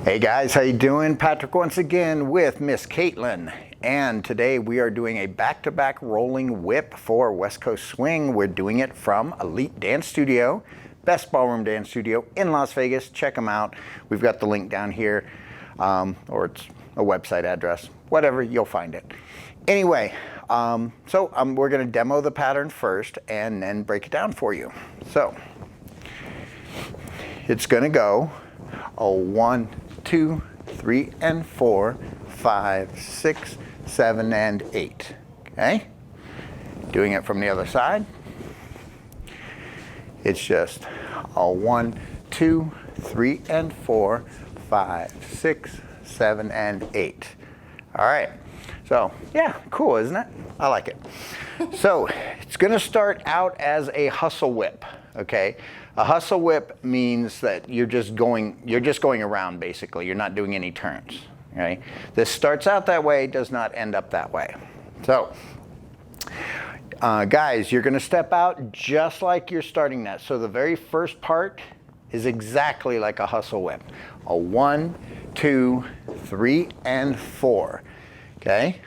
Hey guys, how you doing? Patrick once again with Miss Caitlin, and today we are doing a back-to-back rolling whip for West Coast Swing. We're doing it from Elite Dance Studio, best ballroom dance studio in Las Vegas. Check them out. We've got the link down here, or it's a website address, whatever, you'll find it. Anyway, we're going to demo the pattern first and then break it down for you. So it's going to go a 1, 2, 3, and 4, 5, 6, 7, and 8. Okay? Doing it from the other side. It's just a 1, 2, 3, and 4, 5, 6, 7, and 8. All right. So, yeah, cool, isn't it? I like it. So, it's going to start out as a hustle whip, okay? A hustle whip means that you're just going around, basically. You're not doing any turns, okay? This starts out that way, does not end up that way. So, guys, you're going to step out just like you're starting that. So the very first part is exactly like a hustle whip. A 1, 2, 3, and 4. Okay?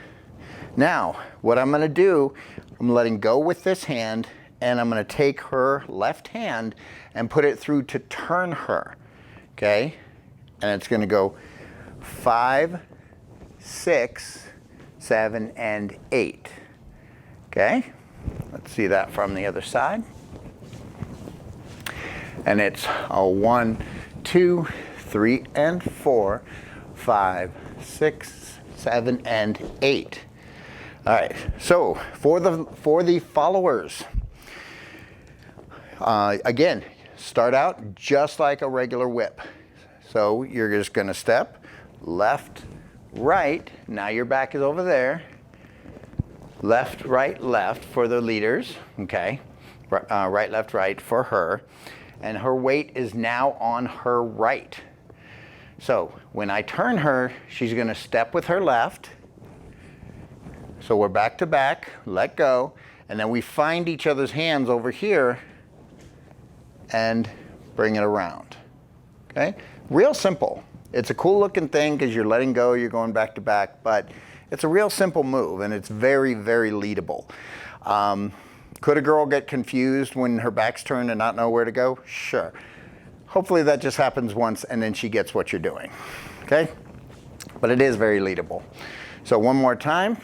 Now, what I'm going to do, I'm letting go with this hand, and I'm going to take her left hand and put it through to turn her. Okay? And it's going to go 5, 6, 7, and 8. Okay? Let's see that from the other side. And it's a 1, 2, 3, and 4, 5, 6, 7, and 8. All right, so for the followers, again, start out just like a regular whip. So you're just going to step left, right. Now your back is over there. Left, right, left for the leaders. Okay, right, left, right for her. And her weight is now on her right. So when I turn her, she's going to step with her left. So we're back to back, let go, and then we find each other's hands over here and bring it around. Okay? Real simple. It's a cool looking thing because you're letting go, you're going back to back, but it's a real simple move and it's very, very leadable. Could a girl get confused when her back's turned and not know where to go? Sure. Hopefully that just happens once and then she gets what you're doing. Okay? But it is very leadable. So one more time.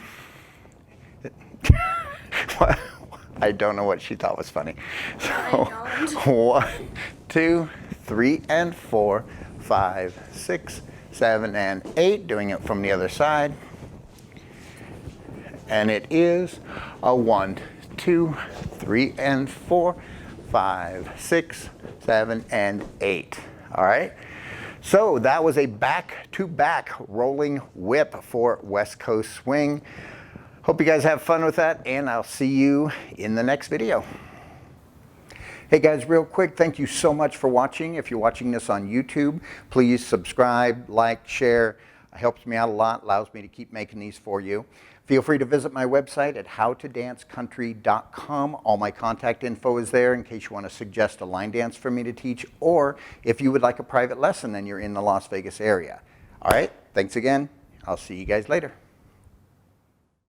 I don't know what she thought was funny. So 1, 2, 3, and 4, 5, 6, 7, and 8. Doing it from the other side. And it is a 1, 2, 3, and 4, 5, 6, 7, and 8. All right. So that was a back-to-back rolling whip for West Coast Swing. Hope you guys have fun with that, and I'll see you in the next video. Hey guys, real quick, thank you so much for watching. If you're watching this on YouTube, please subscribe, like, share. It helps me out a lot, allows me to keep making these for you. Feel free to visit my website at howtodancecountry.com. All my contact info is there in case you want to suggest a line dance for me to teach, or if you would like a private lesson and you're in the Las Vegas area. All right, thanks again. I'll see you guys later.